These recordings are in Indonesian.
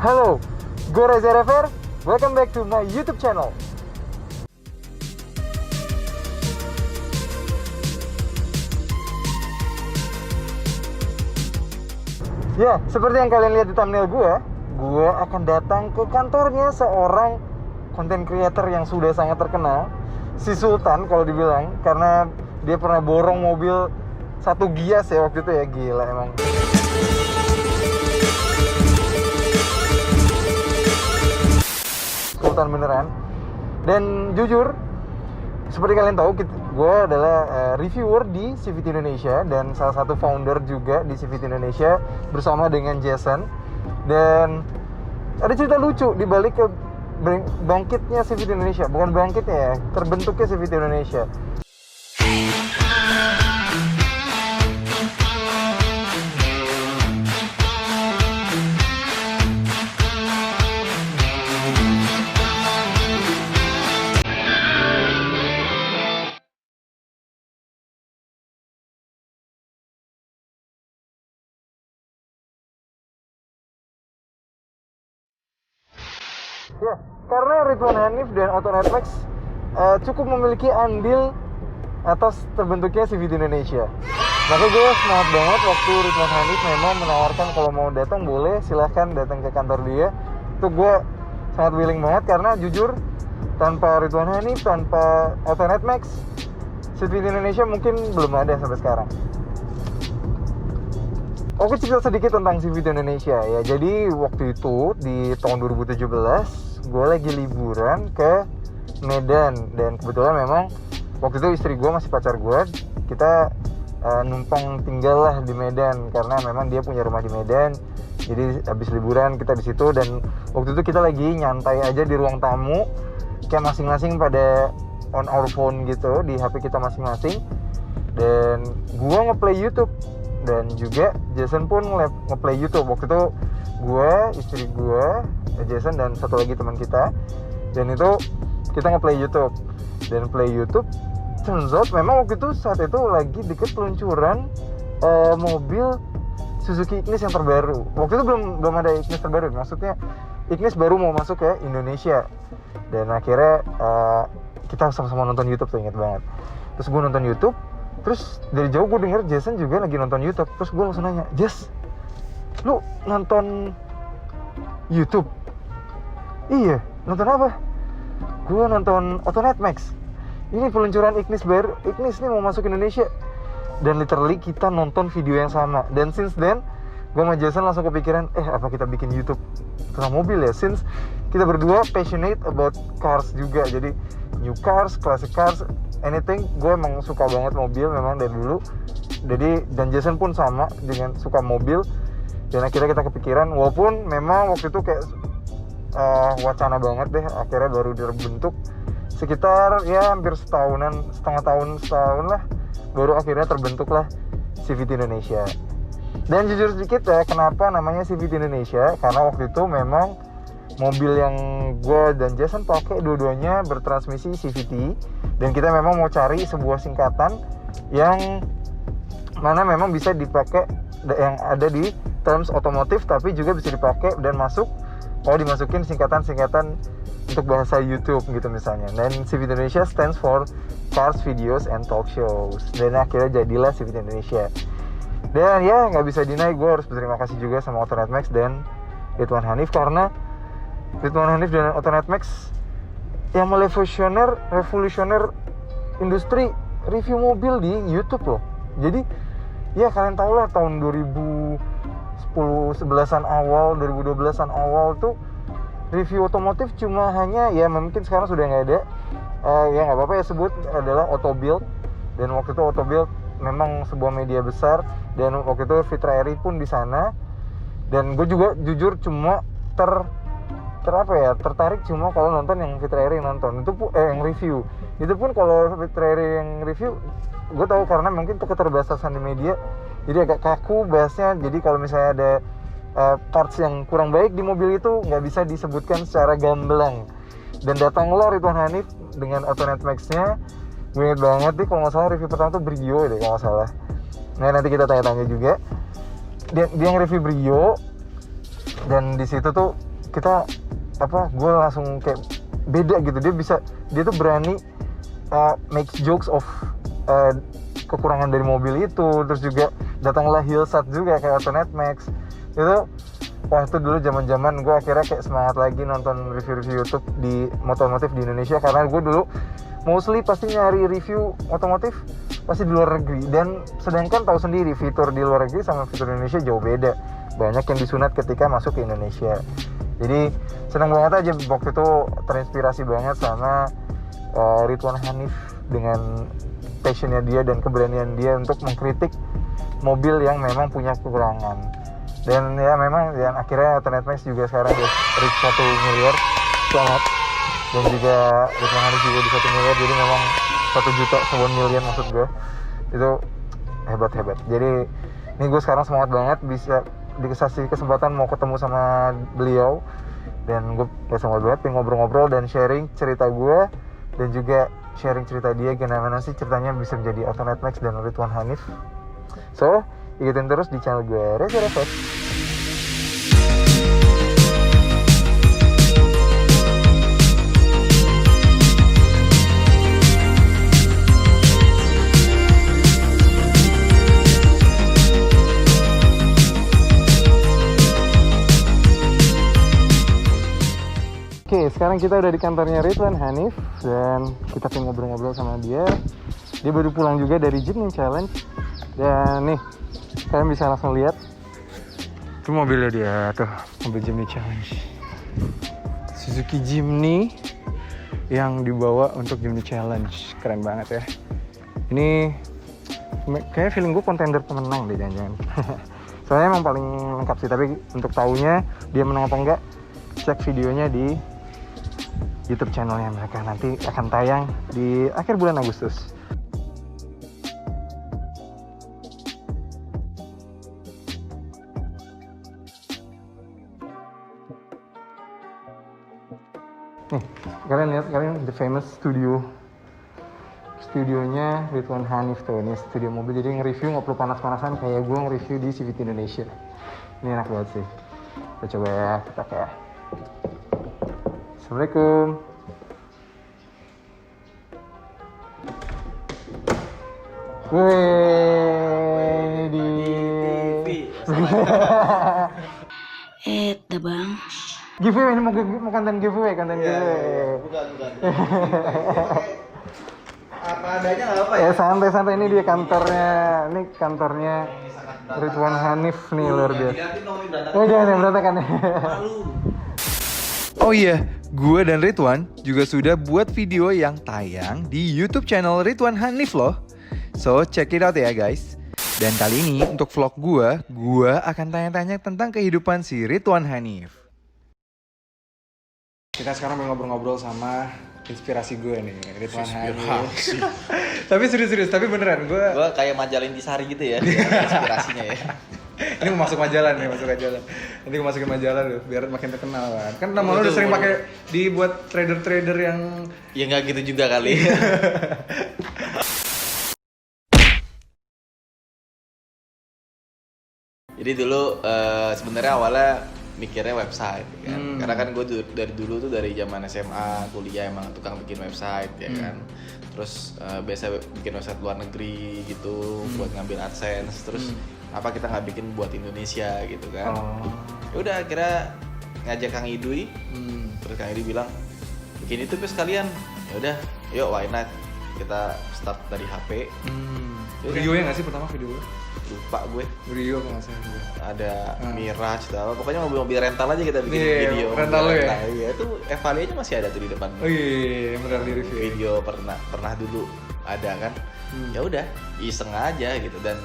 Halo, gue Reza Rever. Welcome back to my YouTube channel. Ya, seperti yang kalian lihat di thumbnail gue akan datang ke kantornya seorang content creator yang sudah sangat terkenal, si Sultan kalau dibilang, karena dia pernah borong mobil 1 Gias ya waktu itu ya, gila emang. Sultan beneran. Dan jujur, seperti kalian tahu, gue adalah reviewer di CVT Indonesia dan salah satu founder juga di CVT Indonesia bersama dengan Jason. Dan ada cerita lucu di balik ke bangkitnya CVT Indonesia, bukan bangkitnya ya, terbentuknya CVT Indonesia. Ya, karena Ridwan Hanif dan Otonet Max cukup memiliki andil atas terbentuknya CVT Indonesia. Maka gue semangat banget waktu Ridwan Hanif memang menawarkan kalau mau datang boleh, silahkan datang ke kantor dia. Itu gue sangat willing banget karena jujur tanpa Ridwan Hanif, tanpa Otonet Max, CVT Indonesia mungkin belum ada sampai sekarang. Oke, cerita sedikit tentang CVT Indonesia ya. Jadi waktu itu di tahun 2017 gue lagi liburan ke Medan dan kebetulan memang waktu itu istri gue masih pacar gue. Kita numpang tinggal lah di Medan karena memang dia punya rumah di Medan. Jadi habis liburan kita di situ dan waktu itu kita lagi nyantai aja di ruang tamu, kayak masing-masing pada on our phone gitu di HP kita masing-masing. Dan gue ngeplay YouTube dan juga Jason pun ngeplay YouTube. Waktu itu gue, istri gue, Jason dan satu lagi teman kita, dan itu kita ngeplay YouTube. Dan play YouTube turns out memang waktu itu saat itu lagi deket peluncuran mobil Suzuki Ignis yang terbaru. Waktu itu belum ada Ignis terbaru, maksudnya Ignis baru mau masuk ke Indonesia. Dan akhirnya kita sama-sama nonton YouTube tuh, inget banget. Terus gue nonton YouTube, terus dari jauh gue denger Jason juga lagi nonton YouTube. Terus gue langsung nanya, Jas, lu nonton YouTube? Iya, nonton apa? Gue nonton Otonet Max. Ini peluncuran Ignis baru, Ignis nih mau masuk Indonesia. Dan literally kita nonton video yang sama. Dan since then, gue sama Jason langsung kepikiran, apa kita bikin YouTube tentang mobil ya? Since kita berdua passionate about cars juga. Jadi new cars, classic cars, anything. Gue emang suka banget mobil memang dari dulu. Jadi dan Jason pun sama dengan suka mobil. Dan akhirnya kita kepikiran, walaupun memang waktu itu kayak wacana banget deh, akhirnya baru terbentuk sekitar ya hampir setahun lah, baru akhirnya terbentuklah CVT Indonesia. Dan jujur sedikit ya, kenapa namanya CVT Indonesia? Karena waktu itu memang mobil yang gue dan Jason pakai dua-duanya bertransmisi CVT, dan kita memang mau cari sebuah singkatan yang mana memang bisa dipakai, yang ada di terms otomotif tapi juga bisa dipakai dan masuk kalau dimasukin singkatan-singkatan untuk bahasa YouTube gitu misalnya. Dan CVT Indonesia stands for Cars, Videos, and Talk Shows. Dan akhirnya jadilah CVT Indonesia. Dan ya nggak bisa deny, gue harus berterima kasih juga sama Otonet Max dan Ridwan Hanif, karena Ridwan Hanif dan Otonet Max yang revolusioner industri review mobil di YouTube loh. Jadi ya kalian tau lah tahun 2011-an awal, 2012-an awal tuh review otomotif cuma hanya, ya mungkin sekarang sudah nggak ada, ya nggak apa-apa ya sebut, adalah Autobild. Dan waktu itu Autobild memang sebuah media besar, dan waktu itu Fitra Eri pun di sana. Dan gue juga jujur cuma tertarik cuma kalau nonton yang Fitrairy yang nonton itu pun yang review. Itu pun kalau Fitrairy yang review gue tahu karena mungkin itu keterbatasan di media, jadi agak kaku bahasnya. Jadi kalau misalnya ada parts yang kurang baik di mobil itu nggak bisa disebutkan secara gamblang. Dan datanglah Ridwan Hanif dengan Autonet Max-nya. Gue inget banget nih, kalau nggak salah review pertama tuh Brio deh kalau nggak salah. Nah nanti kita tanya-tanya juga. Dia yang review Brio, dan di situ tuh kita gue langsung kayak beda gitu. Dia tuh berani make jokes of kekurangan dari mobil itu. Terus juga datanglah Hillsat juga kayak Autonet Max itu. Wah itu dulu zaman gue akhirnya kayak semangat lagi nonton review-review YouTube di otomotif di Indonesia, karena gue dulu mostly pasti nyari review otomotif pasti di luar negeri. Dan sedangkan tahu sendiri fitur di luar negeri sama fitur Indonesia jauh beda, banyak yang disunat ketika masuk ke Indonesia. Jadi senang banget aja waktu itu, terinspirasi banget sama Ridwan Hanif dengan passionnya dia dan keberanian dia untuk mengkritik mobil yang memang punya kekurangan. Dan ya memang dan akhirnya Autonet Max juga sekarang udah reach 1 miliar, selamat. Dan juga Ridwan Hanif juga di 1 miliar, jadi memang 1 juta 1 million maksud gue. Itu hebat. Jadi ini gue sekarang semangat banget bisa dikasih kesempatan mau ketemu sama beliau. Dan gue semangat banget pengen ngobrol-ngobrol dan sharing cerita gue, dan juga sharing cerita dia gimana sih ceritanya bisa menjadi Autonet Max dan Ridwan Hanif. So, ikutin terus di channel gue Reza Reflex. Oke, sekarang kita udah di kantornya Ridwan Hanif dan kita pengen ngobrol-ngobrol sama dia. Dia baru pulang juga dari Jimny Challenge. Dan nih, kalian bisa langsung lihat itu mobilnya dia tuh, mobil Jimny Challenge, Suzuki Jimny yang dibawa untuk Jimny Challenge. Keren banget ya. Ini kayak feeling gue kontender pemenang deh jangan-jangan. Soalnya emang paling lengkap sih, tapi untuk taunya dia menang apa enggak, cek videonya di YouTube channelnya mereka. Nanti akan tayang di akhir bulan Agustus. Nih, kalian lihat, the famous studionya Ridwan Hanif tuh. Ini studio mobil, jadi nge-review nggak perlu panas-panasan kayak gue nge-review di CVT Indonesia. Ini enak banget sih. Kita coba ya, kita kayak Assalamualaikum. Wih, di dah bang. Giveaway, ini mau konten giveaway, giveaway. Bukan. Apa adanya nggak apa ya? Ya santai-santai, ini dia kantornya. Ini kantornya Ridwan Hanif nih, luar biasa. Oh jangan yang berantakan ya. Oh iya, gue dan Ridwan juga sudah buat video yang tayang di YouTube channel Ridwan Hanif loh. So check it out ya guys. Dan kali ini untuk vlog gue akan tanya-tanya tentang kehidupan si Ridwan Hanif. Kita sekarang mau ngobrol-ngobrol sama inspirasi gue nih, Ridwan Hanif. Tapi serius, tapi beneran gue kayak majalah Intisari gitu ya, inspirasinya ya. ini mau masuk majalah nih, nanti gue masukin majalah dulu biar makin terkenal kan nama lo udah sering pakai dibuat trader yang Ya nggak gitu juga kali. Jadi dulu sebenarnya awalnya mikirnya website kan. Karena kan gue dari dulu tuh dari zaman SMA kuliah emang tukang bikin website ya kan. Terus biasa bikin website luar negeri gitu buat ngambil AdSense. Terus apa kita nggak bikin buat Indonesia gitu kan. Ya udah akhirnya ngajak Kang Idui. Terus Kang Idui bilang bikin itu sekalian. Ya udah, yuk why not. Kita start dari HP. videonya nggak sih pertama video Lupa gue. video nggak sih Ada Mirage atau apa, pokoknya mobil rental aja kita bikin video. Rental lo ya? Iya, itu Evali aja masih ada tuh di depan. Oh iya, benar di review. Video pernah dulu ada kan. Ya udah, iseng aja gitu. Dan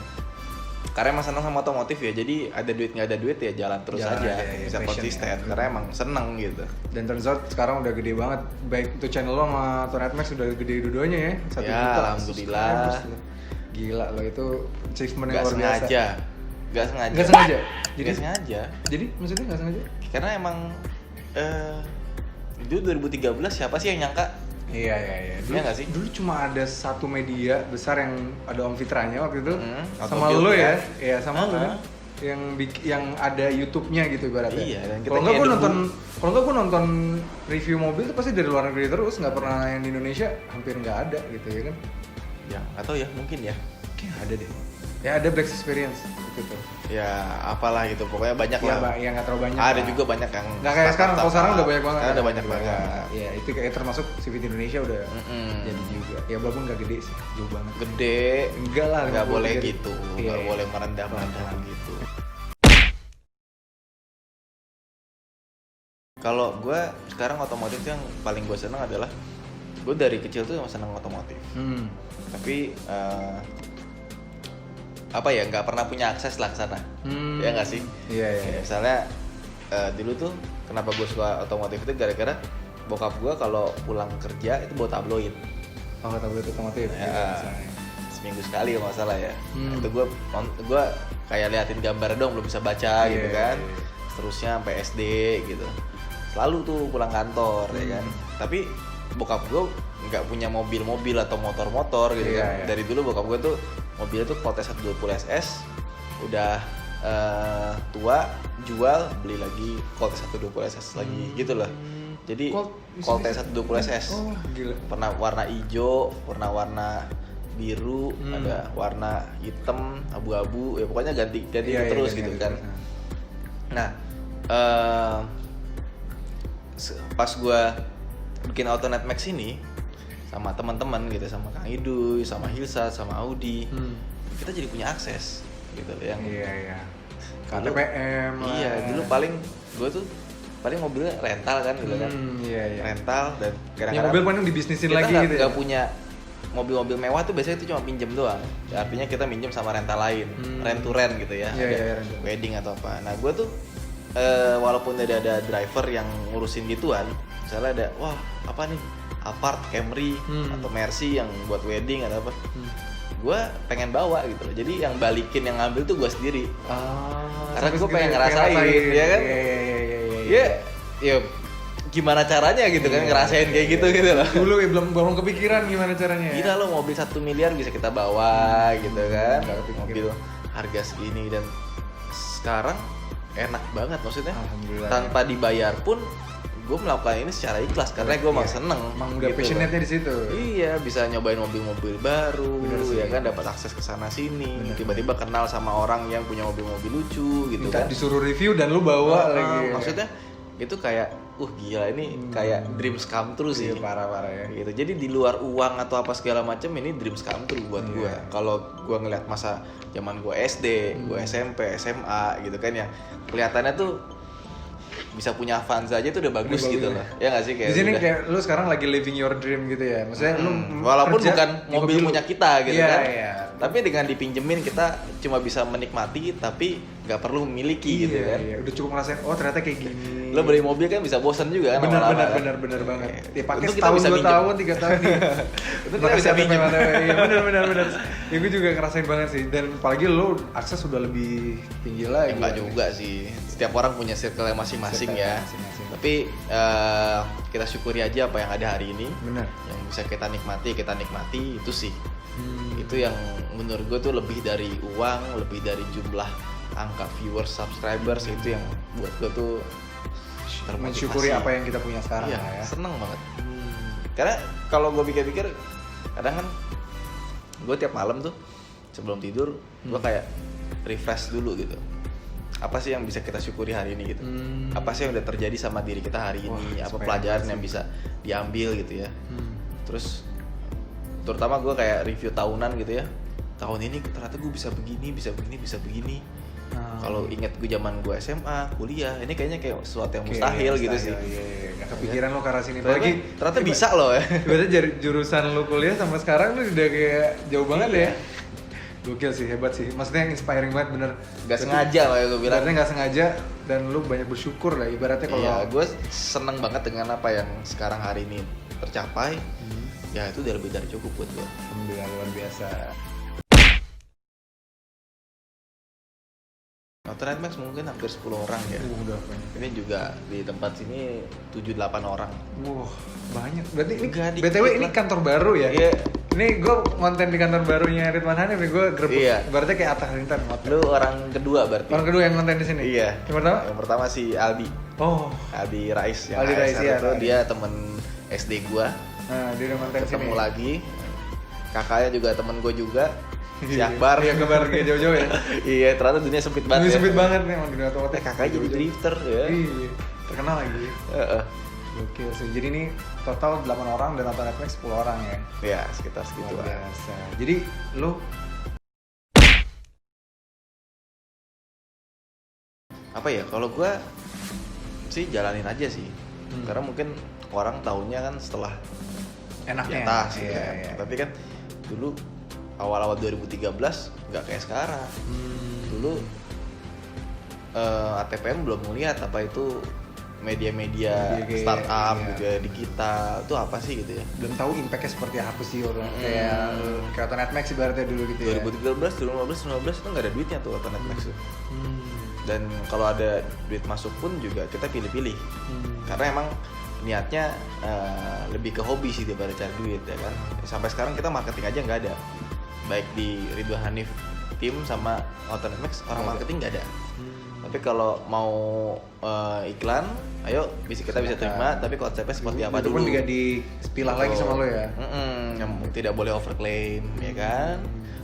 karena emang seneng sama otomotif ya, jadi ada duit nggak ada duit ya jalan terus Jalan aja, aja, ya, bisa passion konsisten, ya. karena emang seneng gitu. Dan turns out sekarang udah gede banget, baik itu channel lo sama Tornet Max udah gede dua-duanya ya, 1 Ya, juta alhamdulillah. subscribers lo. Gila lo, itu achievement yang Nggak luar biasa. sengaja, nggak sengaja. Nggak sengaja? Nggak sengaja. Jadi maksudnya nggak sengaja? Karena emang itu 2013 siapa sih yang nyangka? Iya. Dulu, Iya nggak sih? Dulu cuma ada satu media besar yang ada Om Fitranya waktu itu, sama Autobuild lo ya. ya sama lo kan, yang ada YouTube-nya gitu ibaratnya. Iya, dan kita Kalau nggak gue kayak nonton, review mobil tuh pasti dari luar negeri terus, nggak pernah yang di Indonesia, hampir nggak ada gitu ya kan? Ya atau ya mungkin ya. Kayaknya ada deh. Ya ada Black Experience gitu. Ya apalah gitu, pokoknya banyak Ya, lah. yang nggak terlalu banyak. Ada lah. juga banyak yang Nggak kayak sekarang, kalau sekarang udah banyak banget. Sekarang kan? udah banyak banget. Ya itu kayak termasuk CVT Indonesia udah jadi juga. Ya walaupun nggak gede sih, jauh banget. Gede, Enggak lah, nggak 50 boleh jadi. gitu, Iya, nggak iya. boleh merendah Pelan-pelan. gitu. Kalau gue sekarang otomotif yang paling gue seneng adalah gue dari kecil tuh emang seneng otomotif. Tapi apa ya, nggak pernah punya akses lah ke sana. Ya nggak sih? Iya. Ya, misalnya dulu tuh kenapa gue suka otomotif itu gara-gara bokap gue kalau pulang kerja itu bawa tabloid. Oh, tablet otomotif. Ya, gitu misalnya. seminggu sekali kalau nggak salah ya. Hmm. Itu gue kayak liatin gambar dong, belum bisa baca Iya, gitu kan. iya. Seterusnya sampai SD gitu. Selalu tuh pulang kantor ya kan. Tapi bokap gue nggak punya mobil-mobil atau motor-motor gitu Iya, kan. iya. Dari dulu bokap gue tuh mobilnya tuh Cortez 120 SS udah tua, jual, beli lagi Cortez 120 SS lagi gitu loh. Jadi Cortez 120 SS Oh, gila. pernah warna hijau, pernah warna biru, ada warna hitam, abu-abu, ya pokoknya ganti Iya, terus ganti gitu terus. kan. Nah, pas gue bikin Autonet Max ini sama teman-teman gitu, sama Kang Iduy, sama Hilsa, sama Audi, kita jadi punya akses gitu yang Iya. Dulu- KTPM. iya dulu paling gue tuh paling mobilnya rental kan gitu kan, Iya. rental dan Ya, kadang-kadang mobil paling dibisnisin kita lagi gitu ya. nggak punya mobil-mobil mewah tuh biasanya itu cuma pinjem doang. Ya, artinya kita minjem sama rental lain, rent to rent gitu ya, Iya, ada iya, rent to rent. wedding atau apa. Nah gue tuh walaupun ada driver yang ngurusin gituan, misalnya ada wah apa nih Alphard, Camry atau Mercy yang buat wedding atau apa, gue pengen bawa gitu loh. Jadi yang balikin yang ngambil tuh gue sendiri. Karena gue pengen ngerasain, ya kan? Iya. Ya gimana caranya gitu kan ngerasain kayak gitu loh. Dulu ya belum kepikiran gimana caranya. Gila lo, mobil 1 miliar bisa kita bawa gitu kan, nggak kepikiran. mobil harga segini, dan sekarang enak banget maksudnya. Alhamdulillah. Tanpa dibayar pun gue melakukan ini secara ikhlas karena gue emang Iya. seneng. Emang udah gitu passionate-nya loh. di situ. Iya, bisa nyobain mobil-mobil baru, Bener sih. ya kan, dapat akses ke sana sini, Bener. tiba-tiba kenal sama orang yang punya mobil-mobil lucu gitu Minta kan. disuruh review dan lu bawa lagi. Maksudnya itu kayak gila ini kayak dreams come true sih. Iya, parah ya. Gitu. Jadi di luar uang atau apa segala macam, ini dreams come true buat Iya. gue. Kalau gue ngeliat masa zaman gue SD, gue SMP, SMA gitu kan, yang kelihatannya tuh bisa punya Avanza aja tuh udah bagus Udah gitu bagus. loh. Ya nggak sih, kayak Di sini udah. kayak lu sekarang lagi living your dream gitu ya. Maksudnya lu Walaupun kerja bukan di mobil hobi lu. punya kita gitu Iya, kan. iya. Tapi dengan dipinjemin kita cuma bisa menikmati tapi nggak perlu memiliki gitu kan. Iya, udah cukup ngerasain oh ternyata kayak gini. Lo beli mobil kan bisa bosan juga kan benar lama-lama kan? benar banget. Ya pakai Untung kita setahun, bisa 2 minjem. tahun, 3 tahun nih. Itu kita bisa minjem. Iya benar. Ya gue juga ngerasain banget sih. Dan apalagi lo akses sudah lebih tinggi lagi. Enggak juga sih. Setiap orang punya circle masing-masing Circle ya. masing-masing. Tapi kita syukuri aja apa yang ada hari ini. Benar. Yang bisa kita nikmati itu sih. Itu yang menurut gue tuh lebih dari uang, lebih dari jumlah angka viewers, subscribers, itu yang buat gue tuh termotivasi. Mensyukuri apa yang kita punya sekarang Iya, lah ya. seneng banget. Karena kalau gue pikir-pikir, kadang kan gue tiap malam tuh sebelum tidur gue kayak refresh dulu gitu. Apa sih yang bisa kita syukuri hari ini gitu? Apa sih yang udah terjadi sama diri kita hari ini? Apa pelajaran yang bisa diambil gitu ya? Terus terutama gue kayak review tahunan gitu ya. Tahun ini ternyata gue bisa begini. Kalau inget gue zaman gue SMA, kuliah, ini kayaknya kayak sesuatu yang mustahil gitu sih. Iya. Gak kepikiran lo ke arah sini. Ternyata bisa loh ya. Berarti jurusan lo kuliah sama sekarang lo udah kayak jauh banget ya. Gokil sih, hebat sih. Maksudnya inspiring banget bener. Gak sengaja lah gue bilang. Ibaratnya nggak sengaja dan lu banyak bersyukur lah ibaratnya kalau. Iya, gue seneng banget dengan apa yang sekarang hari ini tercapai. Ya itu udah lebih dari cukup buat gue. Alhamdulillah, luar biasa. Nonton Max mungkin hampir 10 orang ya. Udah banyak. Ini juga di tempat sini 7-8 orang. Wah, banyak. Berarti ini Enggak, dikit BTW ini lah. kantor baru ya? Iya. Ini gue konten di kantor barunya Ridwan Hanif nih, gue grebek. Iya. Berarti kayak Atta Halilintar konten. Lu orang kedua berarti. Orang kedua yang konten di sini. Iya. Yang pertama? Yang pertama si Aldi. Oh. Aldi Rais yang Aldi Rais, ASR iya, itu Rais. dia temen SD gua. Nah, dia udah konten Ketemu sini. lagi. Kakaknya juga temen gua juga. Si Iya. Akbar. Iya, Akbar kayak jauh-jauh ya. Iya, ternyata dunia sempit banget. Ini ya. sempit banget nih emang dunia otomotif. Kakaknya jadi drifter ya. Iya. Terkenal lagi. Heeh. Gokil sih. Jadi ini total 8 orang dan nonton Netflix 10 orang ya. Ya, sekitar segitu Luar lah. biasa. Jadi lu Apa ya, kalau gua sih jalanin aja sih. Hmm. Karena mungkin orang taunya kan setelah di enaknya. atas gitu Iya, kan. iya. Tapi kan dulu awal-awal 2013 nggak kayak sekarang. Dulu ATPM belum melihat apa itu media-media Media kayak, startup iya. gitu ya di kita itu apa sih gitu ya. Belum tahu impactnya seperti apa sih orang kayak nonton Netflix ibaratnya dulu gitu ya. 2013, 2015, 2016 itu nggak ada duitnya tuh Nonton Netflix tuh. Dan kalau ada duit masuk pun juga kita pilih-pilih. Karena emang niatnya lebih ke hobi sih daripada cari duit ya kan. Sampai sekarang kita marketing aja nggak ada. Baik di Ridwan Hanif tim sama Nonton Netflix orang marketing nggak ada. Tapi kalau mau iklan, ayo kita bisa terima. Tapi konsepnya seperti apa itu dulu? pun juga dipilah lagi sama lo ya. Yang tidak boleh overclaim, ya kan?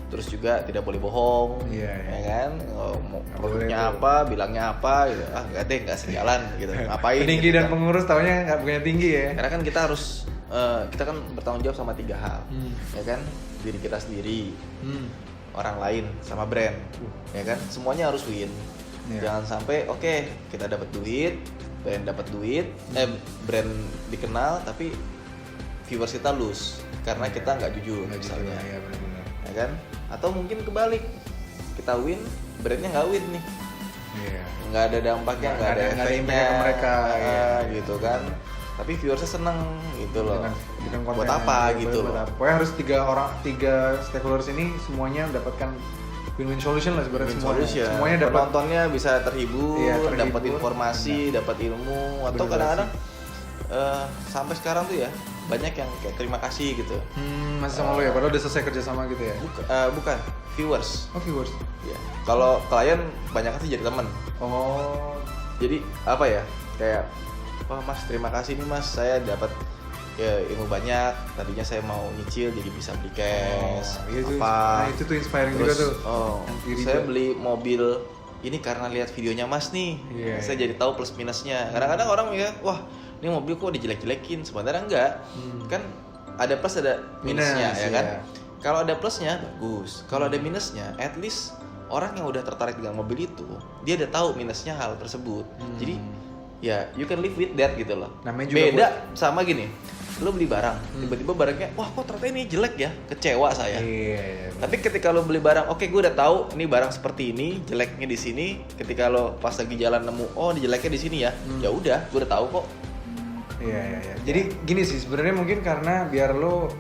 Terus juga tidak boleh bohong, Iya, ya iya. kan? Mau Nggak produknya boleh apa, bilangnya apa, gitu. Enggak deh, nggak sejalan, gitu. Ngapain? Peninggi gitu dan kan? pengurus taunya nggak punya tinggi ya. Karena kan kita harus kita kan bertanggung jawab sama 3 hal, ya kan? Diri kita sendiri, orang lain, sama brand, ya kan? Semuanya harus win. Iya. Jangan sampai kita dapat duit, brand dapat duit, brand dikenal tapi viewers kita lose karena kita nggak jujur Nggak gitu, misalnya, ya benar-benar. ya kan? Atau mungkin kebalik, kita win, brandnya nggak win nih, Iya. nggak ada dampaknya, nggak ada nggak ada efeknya impact ke mereka, iya. gitu kan? Tapi viewersnya seneng gitu loh. Dengan konten Buat yang apa dia gitu buat loh? apa. Pokoknya harus 3 stakeholders ini semuanya mendapatkan win-win solution lah sebenarnya Win semuanya. solution. Semuanya dapat Penontonnya bisa terhibur, Iya, terhibur. dapat informasi, dapat ilmu, atau Bener kadang-kadang sampai sekarang tuh ya banyak yang kayak terima kasih gitu. masih sama lo ya, padahal udah selesai kerja sama gitu ya. Bukan viewers. Oh, viewers. Ya. Kalau klien banyak sih jadi teman. Oh, Jadi apa ya? Kayak, wah mas terima kasih nih mas, saya dapat ilmu banyak. Tadinya saya mau nyicil jadi bisa beli cash. iya tuh. apa? Nah, itu tuh inspiring juga tuh. Yang kiri Saya juga. beli mobil ini karena lihat videonya mas nih. Iya. Saya jadi tahu plus minusnya. Kadang-kadang orang mikir, wah ini mobil kok dijelek-jelekin. Sebenarnya enggak. Kan ada plus ada minusnya, Minus, ya kan? iya. Kalau ada plusnya bagus. Kalau ada minusnya, at least orang yang udah tertarik dengan mobil itu, dia udah tahu minusnya hal tersebut. Jadi ya you can live with that gitu loh. Namanya juga Beda sama gini, lo beli barang, tiba-tiba barangnya, wah kok ternyata ini jelek ya, kecewa saya. Iya. Tapi ketika lo beli barang, oke gue udah tahu ini barang seperti ini, jeleknya di sini. Ketika lo pas lagi jalan nemu, oh ini jeleknya di sini ya, ya udah, gue udah tahu kok. Iya. Jadi gini sih sebenarnya mungkin karena biar lo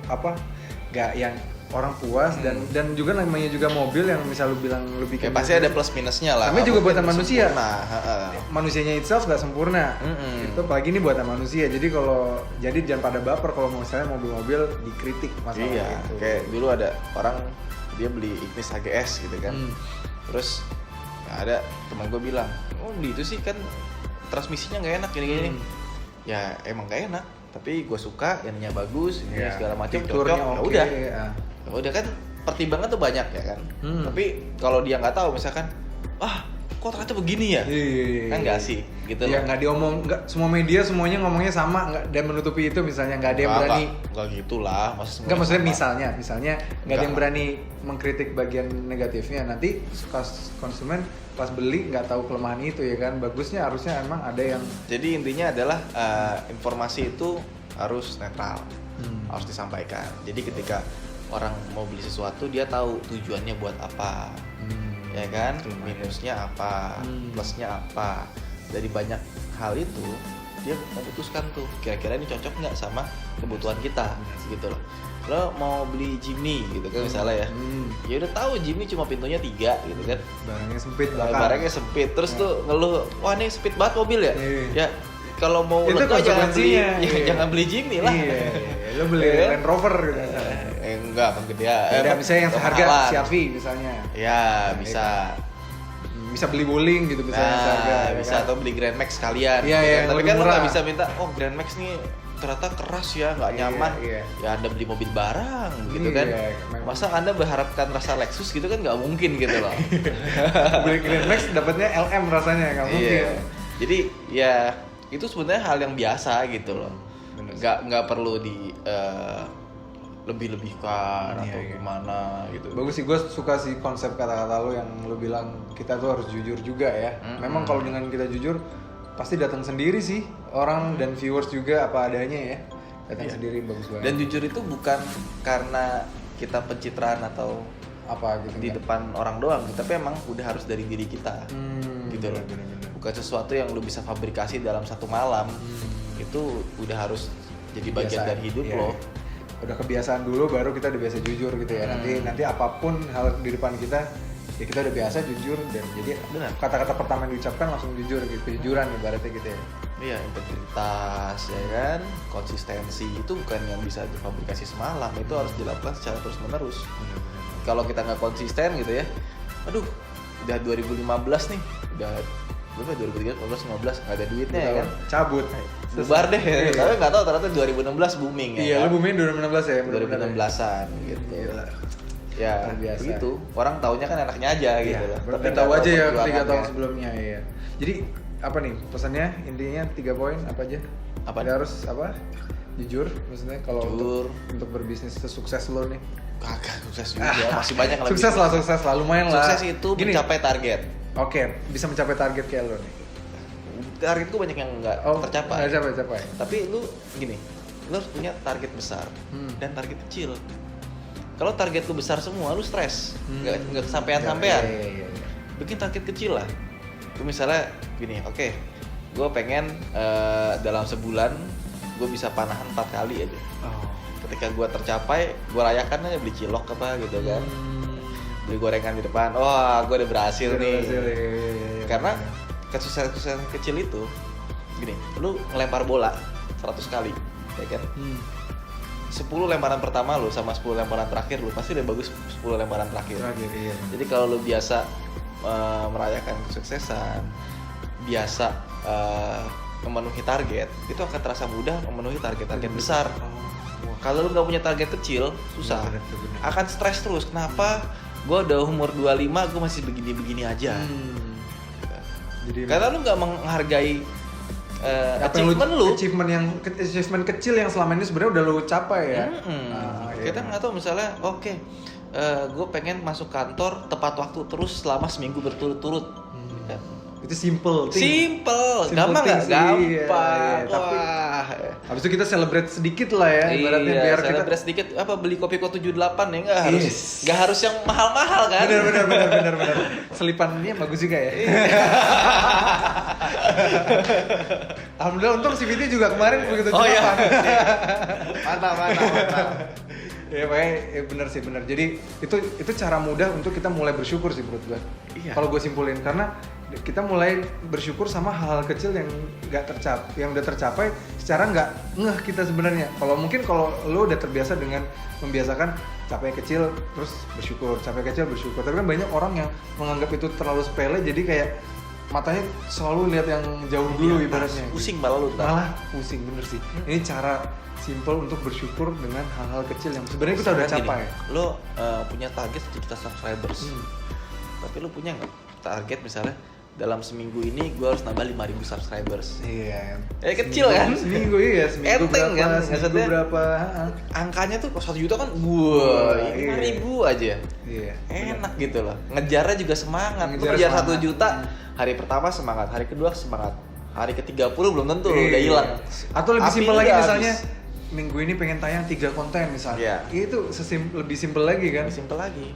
nggak yang orang puas dan juga namanya juga mobil yang misal lu bilang lu bikin Ya pasti ada plus minusnya lah. Namanya juga Nggak buatan mungkin manusia. sempurna, heeh. manusianya itself nggak sempurna. Itu apalagi ini buatan manusia. Jadi jangan pada baper kalau misalnya mobil-mobil dikritik masalah Iya, gitu. kayak dulu ada orang dia beli Ignis HGS gitu kan. Terus ada teman gue bilang, oh beli itu sih kan transmisinya nggak enak gini-gini. Ya emang nggak enak, tapi gue suka, ininya bagus, ini Iya. segala macam Fiturnya cocok. Ya oke, udah, ya. ya udah kan pertimbangan tuh banyak ya kan. Tapi kalau dia nggak tahu misalkan, kok ternyata begini ya? Iya. Kan nggak sih, gitu Ya loh. nggak diomong, nggak semua media semuanya ngomongnya sama, nggak dan menutupi itu misalnya nggak ada yang berani. Nggak gitulah, Nggak maksudnya misalnya nggak ada yang Nggak. berani mengkritik bagian negatifnya. Nanti konsumen pas beli nggak tahu kelemahan itu ya kan. Bagusnya harusnya emang ada yang Jadi intinya adalah informasi itu harus netral, harus disampaikan. Jadi ketika orang mau beli sesuatu dia tahu tujuannya buat apa, ya kan, minusnya apa, plusnya apa. Dari banyak hal itu dia memutuskan tuh kira-kira ini cocok nggak sama kebutuhan kita gitu loh. Lo mau beli Jimny gitu kan misalnya ya udah tahu Jimny cuma pintunya 3 gitu kan, barangnya sempit belakang. barangnya sempit, terus tuh ngeluh, wah ini sempit banget mobil ya. Ya kalau mau itu lega jangan beli, konsekuensinya. jangan beli Jimny lah. Lo beli Land Rover gitu misalnya. Enggak, kegedean. Misalnya yang seharga kemahalan. CR-V misalnya. Ya bisa. Bisa beli bowling gitu misalnya seharga. Bisa atau beli Grand Max sekalian. Iya, gitu iya, kan. Tapi lebih kan lo murah. nggak bisa minta, oh Grand Max nih ternyata keras ya, nggak nyaman. Iya. Ya Anda beli mobil barang gitu kan. Memang. Masa Anda berharapkan rasa Lexus gitu kan nggak mungkin gitu loh. Beli Grand Max dapatnya LM rasanya, nggak mungkin. Iya. Jadi ya itu sebenarnya hal yang biasa gitu loh. Nggak perlu di lebih-lebihkan atau gimana gitu. Bagus sih, gue suka sih konsep kata-kata lo yang lo bilang kita tuh harus jujur juga ya. Memang kalau dengan kita jujur pasti datang sendiri sih orang dan viewers juga apa adanya ya. Datang sendiri, bagus banget. Dan jujur itu bukan karena kita pencitraan atau apa gitu di depan orang doang, tapi emang udah harus dari diri kita gitu loh. Bukan sesuatu yang lu bisa fabrikasi dalam satu malam. Itu udah harus jadi bagian dari hidup lo. Udah kebiasaan dulu baru kita udah biasa jujur gitu ya. Nanti apapun hal di depan kita ya kita udah biasa jujur, dan jadi kata-kata pertama yang diucapkan langsung jujur gitu, kejujuran ibaratnya gitu ya. Iya, integritas ya kan, konsistensi itu bukan yang bisa difabrikasi semalam, itu harus dilakukan secara terus menerus. Kalau kita nggak konsisten gitu ya, aduh udah 2015 nih, udah berapa 2013, 2015 nggak ada duitnya ya kan, cabut bubar deh. Tapi nggak tahu ternyata 2016 booming ya. Iya, kan? lu booming 2016 ya. 2016an gitu. Gila. Ya begitu, orang taunya kan enaknya aja gitu loh. Tapi tahu aja ya 3 tahun sebelumnya ya. Jadi apa nih pesannya, intinya 3 poin apa aja? Apa? Dia harus apa? Jujur, maksudnya kalau untuk berbisnis sesukses lo nih. Kagak sukses juga, masih banyak yang lebih Sukses lah, lumayan lah. Sukses itu mencapai target. Oke, bisa mencapai target kayak lo nih. Targetku banyak yang nggak tercapai. Nggak tercapai. Tapi lu gini, lu harus punya target besar dan target kecil. Kalau target lu besar semua, lu stres, nggak kesampean-sampean. Iya. Bikin target kecil lah. Lu misalnya gini, oke, gue pengen dalam sebulan gue bisa panahan 4 kali aja. Ketika gue tercapai, gue rayakan aja, beli cilok apa gitu kan, beli gorengan di depan. Wah, gue udah berhasil nih. Iya. Karena kesuksesan kecil itu gini, lu ngelempar bola 100 kali ya kan, 10 lemparan pertama lu sama 10 lemparan terakhir lu pasti udah bagus 10 lemparan terakhir. Iya. Jadi kalau lu biasa merayakan kesuksesan, biasa memenuhi target, itu akan terasa mudah memenuhi target-target besar. Kalau lu nggak punya target kecil, susah. Akan stres terus. Kenapa? Gue udah umur 25, gue masih begini-begini aja. Jadi Karena lu nggak menghargai achievement kecil yang selama ini sebenarnya udah lu capai ya. Kita nggak tahu misalnya, gue pengen masuk kantor tepat waktu terus selama seminggu berturut-turut. Itu simple, gampang nggak? Gampang. Iya. Tapi habis itu kita celebrate sedikit lah ya, ibaratnya biar kita celebrate sedikit. Apa beli kopi kok 78 ya, nggak harus yang mahal-mahal kan? Bener. Selipannya bagus juga ya. Alhamdulillah, untung CVT juga kemarin begitu cepat. Iya. Mantap. Ya pokoknya bener. Jadi itu cara mudah untuk kita mulai bersyukur sih menurut gue. Iya. Kalau gue simpulin, karena kita mulai bersyukur sama hal-hal kecil yang udah tercapai secara nggak ngeh kita sebenarnya. Kalau lo udah terbiasa dengan membiasakan capai kecil terus bersyukur, capai kecil bersyukur. Tapi kan banyak orang yang menganggap itu terlalu sepele, jadi kayak matanya selalu lihat yang jauh dulu ibaratnya. Pusing malah lu. Malah pusing, bener sih. Ini cara simple untuk bersyukur dengan hal-hal kecil yang sebenarnya kita udah capai. Lo punya target 1 juta subscribers, tapi lo punya nggak target misalnya dalam seminggu ini gue harus nambah 5.000 subscribers? Iya. Kecil kan? Seminggu Enteng berapa? Kan? Seminggu berapa? Angkanya tuh 1 juta kan, 5.000 aja. Iya. Enak gitu loh. Ngejarnya juga semangat. Lu ngejar 1 juta, hari pertama semangat, hari kedua semangat, hari ke-30 belum tentu udah hilang. Atau lebih Api simpel lagi udah misalnya, minggu ini pengen tayang 3 konten misalnya. Itu lebih simpel lagi kan? Lebih simpel lagi.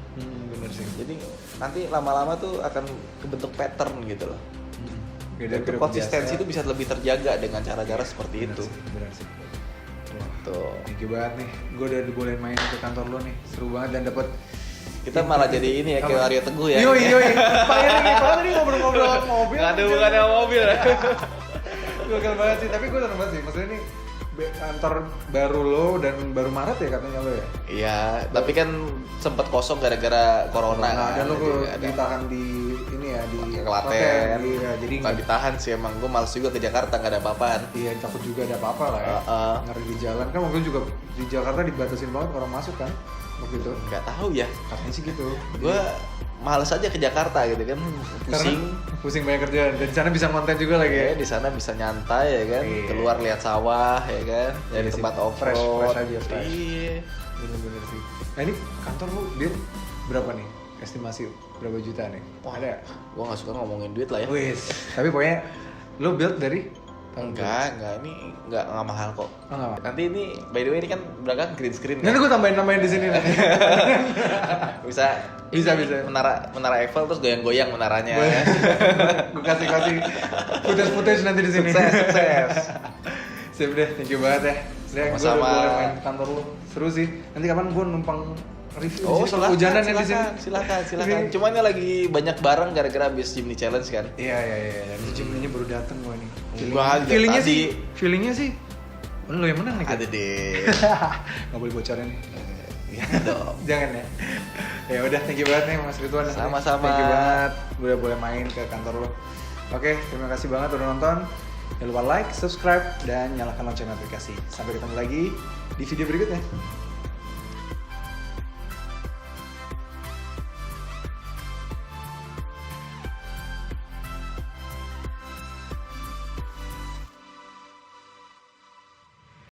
Bener sih. Jadi nanti lama-lama tuh akan kebentuk pattern gitu loh. Beda Itu konsistensi itu bisa lebih terjaga dengan cara-cara seperti itu. Bener sih. Tuh. Thank you banget nih. Gue udah dibolehin main ke kantor lo nih. Seru banget dan dapat. Kita malah jadi ini ya kayak Aryo Teguh ya. Yoi. Padahal tadi ngobrol-ngobrol mobil. Gak ada hubungannya sama mobil ya. Gokil banget sih. Tapi gue seneng banget sih. Maksudnya ini kantor baru lo dan baru Maret ya katanya lo ya? Iya, tapi kan sempat kosong gara-gara corona kan. Dan lo Jadi ditahan di ini ya di Klaten. Iya, jadi nggak ditahan sih emang. Gue males juga ke Jakarta nggak ada apa-apaan. Iya, takut juga ada apa-apa lah ya. Ngeri di jalan kan waktu itu juga di Jakarta dibatasin banget orang masuk kan waktu itu. Nggak tahu ya. Katanya sih gitu. Gue males aja ke Jakarta gitu kan. Pusing banyak kerjaan. Dan di sana bisa konten juga lagi ya. Di sana bisa nyantai ya kan. Iya. Keluar lihat sawah ya kan. Jadi Iya sih, tempat fresh off-road. aja, fresh. Iya. Bener-bener sih. Nah ini kantor lu dia berapa nih? Estimasi berapa juta nih? Wah, ada? gue nggak suka ngomongin duit lah ya. Wis. Tapi pokoknya lu build dari Enggak, ini enggak mahal kok. Oh, enggak mahal. Nanti ini by the way ini kan belakang green screen Nanti kan. gue tambahin di sini nanti. bisa. Bisa. Menara Eiffel terus goyang-goyang menaranya. Gue kasih footage nanti di sini. Sukses. Sip deh, thank you banget ya. Gue udah Sama-sama. boleh main kantor lu. Seru sih. Nanti kapan gue numpang review Oh, di sini, hujanan ya di sini. Silakan. Ini- Cuman ini lagi banyak barang gara-gara habis Jimny Challenge kan. Iya. Dan Jimny-nya baru dateng gue nih. Gua juga Feelingnya sih lu yang menang nih kan? Ada deh. Nggak boleh bocorin nih. Iya dong. Jangan ya. Ya udah, thank you banget nih Mas Ridwan. Sama-sama. Thank you banget udah boleh main ke kantor lo. Oke, terima kasih banget udah nonton. Jangan lupa like, subscribe, dan nyalakan lonceng notifikasi. Sampai ketemu lagi di video berikutnya.